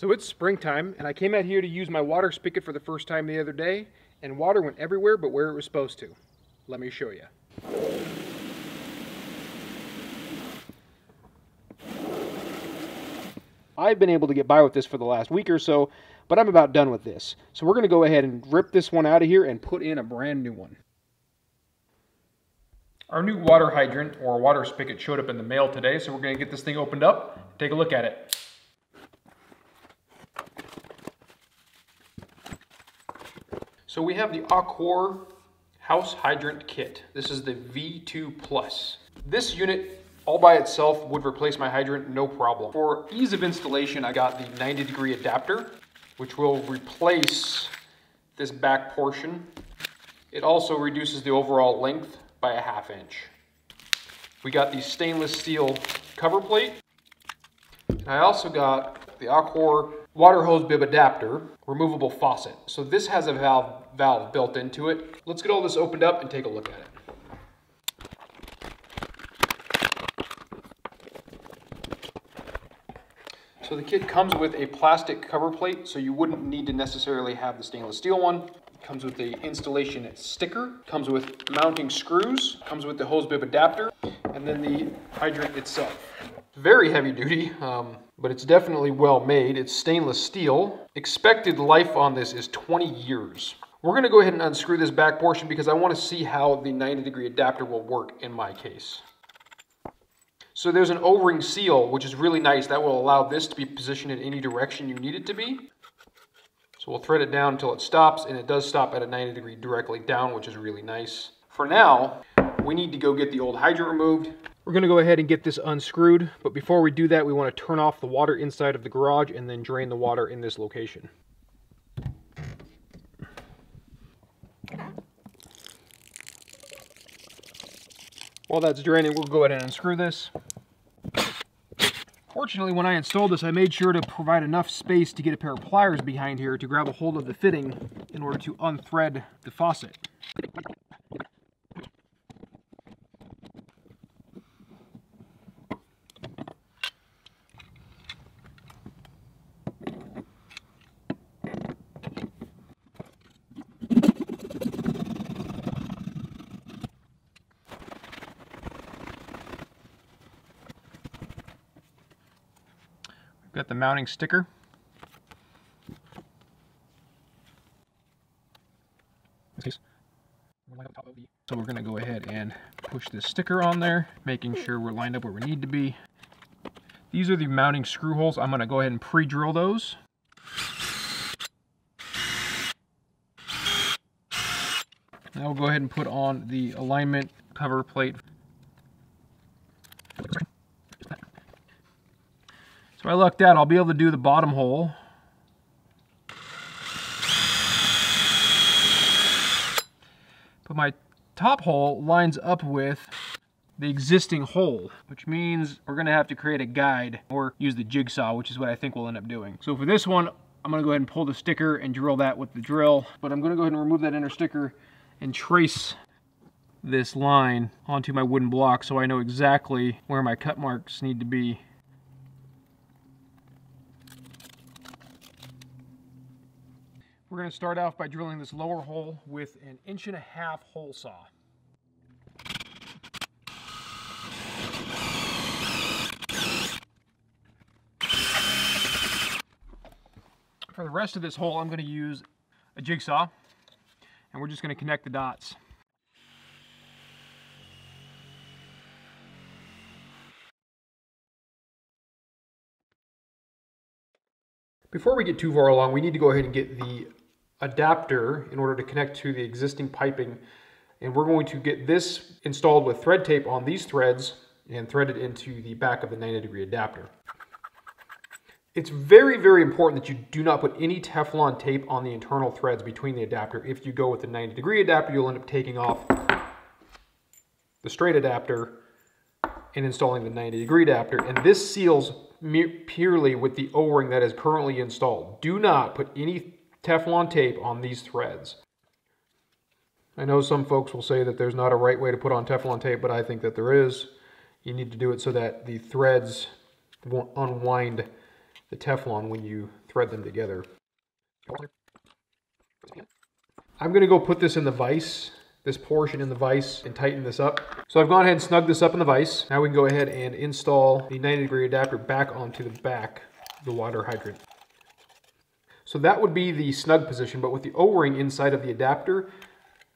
So it's springtime, and I came out here to use my water spigot for the first time the other day, and water went everywhere but where it was supposed to. Let me show you. I've been able to get by with this for the last week or so, but I'm about done with this. So we're going to go ahead and rip this one out of here and put in a brand new one. Our new water hydrant or water spigot showed up in the mail today, so we're going to get this thing opened up and take a look at it. So we have the Aquor House Hydrant Kit. This is the V2 Plus. This unit all by itself would replace my hydrant no problem. For ease of installation, I got the 90-degree adapter, which will replace this back portion. It also reduces the overall length by a ½ inch. We got the stainless steel cover plate. I also got the Aquor water hose bib adapter, removable faucet. So this has a valve built into it. Let's get all this opened up and take a look at it. So the kit comes with a plastic cover plate, so you wouldn't need to necessarily have the stainless steel one. It comes with the installation sticker, comes with mounting screws, comes with the hose bib adapter, and then the hydrant itself. Very heavy duty, but it's definitely well made. It's stainless steel. Expected life on this is 20 years. We're going to go ahead and unscrew this back portion because I want to see how the 90-degree adapter will work in my case. So there's an O-ring seal, which is really nice. That will allow this to be positioned in any direction you need it to be. So we'll thread it down until it stops, and it does stop at a 90-degree directly down, which is really nice. For now, we need to go get the old hydrant removed. We're going to go ahead and get this unscrewed, but before we do that, we want to turn off the water inside of the garage and then drain the water in this location. While that's draining, we'll go ahead and unscrew this. Fortunately, when I installed this, I made sure to provide enough space to get a pair of pliers behind here to grab a hold of the fitting in order to unthread the faucet. Got the mounting sticker. So we're going to go ahead and push this sticker on there, making sure we're lined up where we need to be. These are the mounting screw holes. I'm going to go ahead and pre-drill those. Now we'll go ahead and put on the alignment cover plate. So I lucked out, I'll be able to do the bottom hole. But my top hole lines up with the existing hole, which means we're gonna have to create a guide or use the jigsaw, which is what I think we'll end up doing. So for this one, I'm gonna go ahead and pull the sticker and drill that with the drill, but I'm gonna go ahead and remove that inner sticker and trace this line onto my wooden block so I know exactly where my cut marks need to be. We're going to start off by drilling this lower hole with an 1.5 inch hole saw. For the rest of this hole, I'm going to use a jigsaw, and we're just going to connect the dots. Before we get too far along, we need to go ahead and get the adapter in order to connect to the existing piping, and we're going to get this installed with thread tape on these threads and threaded into the back of the 90-degree adapter. It's very, very important that you do not put any Teflon tape on the internal threads between the adapter. If you go with the 90-degree adapter, you'll end up taking off the straight adapter and installing the 90-degree adapter, and this seals purely with the O-ring that is currently installed. Do not put any Teflon tape on these threads. I know some folks will say that there's not a right way to put on Teflon tape, but I think that there is. You need to do it so that the threads won't unwind the Teflon when you thread them together. I'm going to go put this in the vise, this portion in the vise, and tighten this up. So I've gone ahead and snugged this up in the vise. Now we can go ahead and install the 90-degree adapter back onto the back of the water hydrant. So that would be the snug position, but with the O-ring inside of the adapter,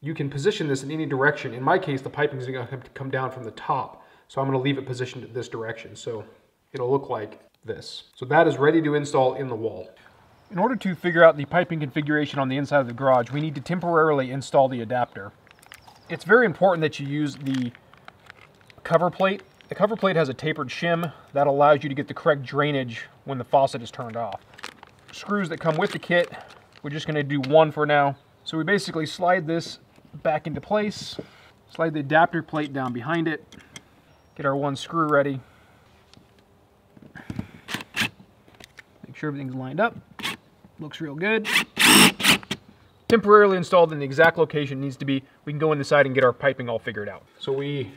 you can position this in any direction. In my case, the piping is going to come down from the top, so I'm going to leave it positioned this direction. So it'll look like this. So that is ready to install in the wall. In order to figure out the piping configuration on the inside of the garage, we need to temporarily install the adapter. It's very important that you use the cover plate. The cover plate has a tapered shim that allows you to get the correct drainage when the faucet is turned off. Screws that come with the kit, we're just going to do one for now. So we basically slide this back into place, slide the adapter plate down behind it, get our one screw ready, make sure everything's lined up, looks real good. Temporarily installed in the exact location it needs to be. We can go in the side and get our piping all figured out. So we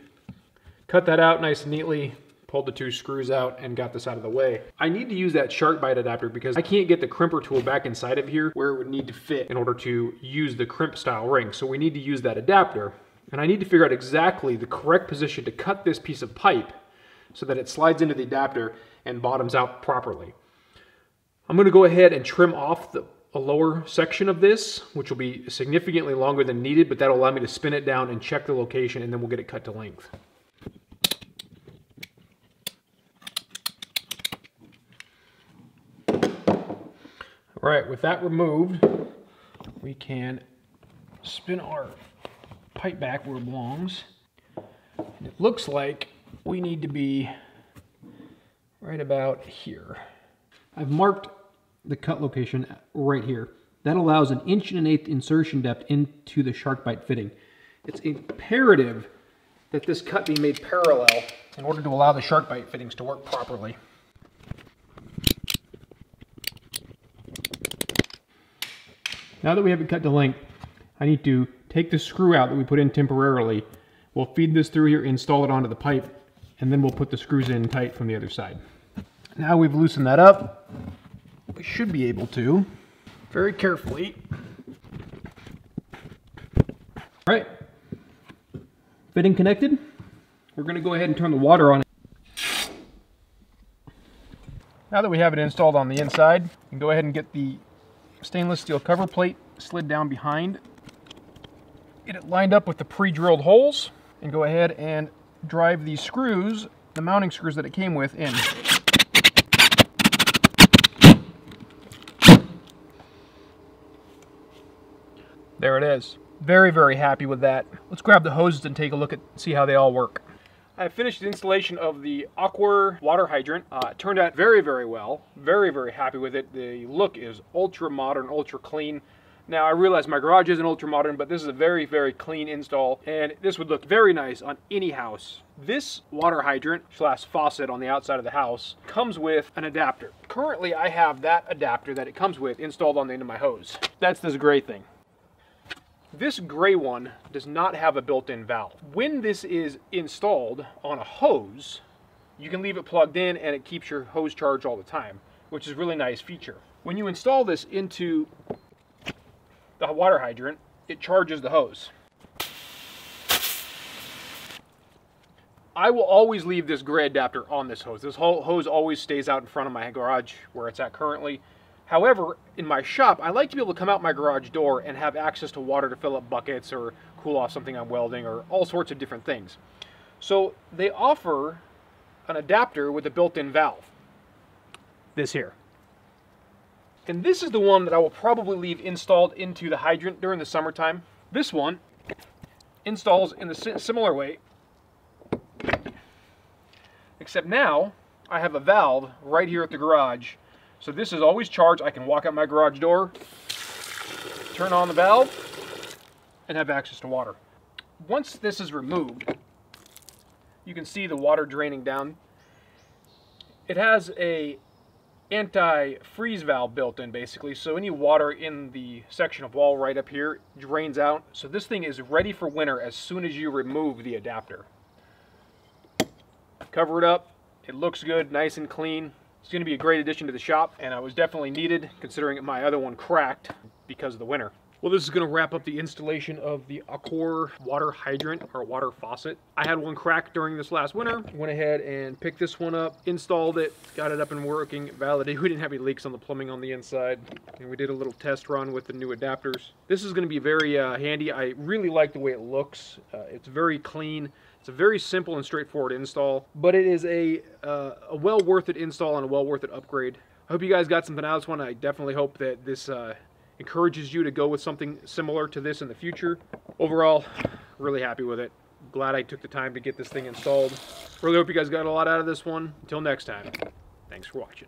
cut that out nice and neatly, pulled the two screws out, and got this out of the way. I need to use that SharkBite adapter because I can't get the crimper tool back inside of here where it would need to fit in order to use the crimp style ring. So we need to use that adapter. And I need to figure out exactly the correct position to cut this piece of pipe so that it slides into the adapter and bottoms out properly. I'm gonna go ahead and trim off a lower section of this, which will be significantly longer than needed, but that'll allow me to spin it down and check the location, and then we'll get it cut to length. All right, with that removed, we can spin our pipe back where it belongs. And it looks like we need to be right about here. I've marked the cut location right here. That allows an 1 1/8" insertion depth into the SharkBite fitting. It's imperative that this cut be made parallel in order to allow the SharkBite fittings to work properly. Now that we have it cut to length, I need to take the screw out that we put in temporarily. We'll feed this through here, install it onto the pipe, and then we'll put the screws in tight from the other side. Now we've loosened that up, we should be able to, very carefully. All right, fitting connected. We're going to go ahead and turn the water on. Now that we have it installed on the inside, we can go ahead and get the stainless steel cover plate slid down behind, get it lined up with the pre-drilled holes, and go ahead and drive these screws, the mounting screws that it came with, in. There it is. Very, very happy with that. Let's grab the hoses and take a look at, see how they all work. I finished the installation of the Aquor water hydrant. It turned out very, very well. Very, very happy with it. The look is ultra modern, ultra clean. Now I realize my garage isn't ultra modern, but this is a very, very clean install, and this would look very nice on any house. This water hydrant / faucet on the outside of the house comes with an adapter. Currently I have that adapter that it comes with installed on the end of my hose. That's this gray thing. This gray one does not have a built-in valve. When this is installed on a hose, you can leave it plugged in and it keeps your hose charged all the time, which is a really nice feature. When you install this into the water hydrant, it charges the hose. I will always leave this gray adapter on this hose. This whole hose always stays out in front of my garage where it's at currently. However, in my shop, I like to be able to come out my garage door and have access to water to fill up buckets or cool off something I'm welding or all sorts of different things. So they offer an adapter with a built-in valve. This here. And this is the one that I will probably leave installed into the hydrant during the summertime. This one installs in the similar way, except now I have a valve right here at the garage. So this is always charged. I can walk out my garage door, turn on the valve, and have access to water. Once this is removed, you can see the water draining down. It has a anti-freeze valve built in basically, so any water in the section of wall right up here drains out. So this thing is ready for winter as soon as you remove the adapter. Cover it up. It looks good, nice and clean. It's going to be a great addition to the shop, and it was definitely needed considering my other one cracked because of the winter. Well, this is going to wrap up the installation of the Aquor water hydrant, or water faucet. I had one crack during this last winter. Went ahead and picked this one up, installed it, got it up and working, validated. We didn't have any leaks on the plumbing on the inside. And we did a little test run with the new adapters. This is going to be very handy. I really like the way it looks. It's very clean. It's a very simple and straightforward install, but it is a well worth it install and a well worth it upgrade. I hope you guys got something out of this one. I definitely hope that this encourages you to go with something similar to this in the future. Overall, really happy with it. Glad I took the time to get this thing installed. Really hope you guys got a lot out of this one. Until next time, thanks for watching.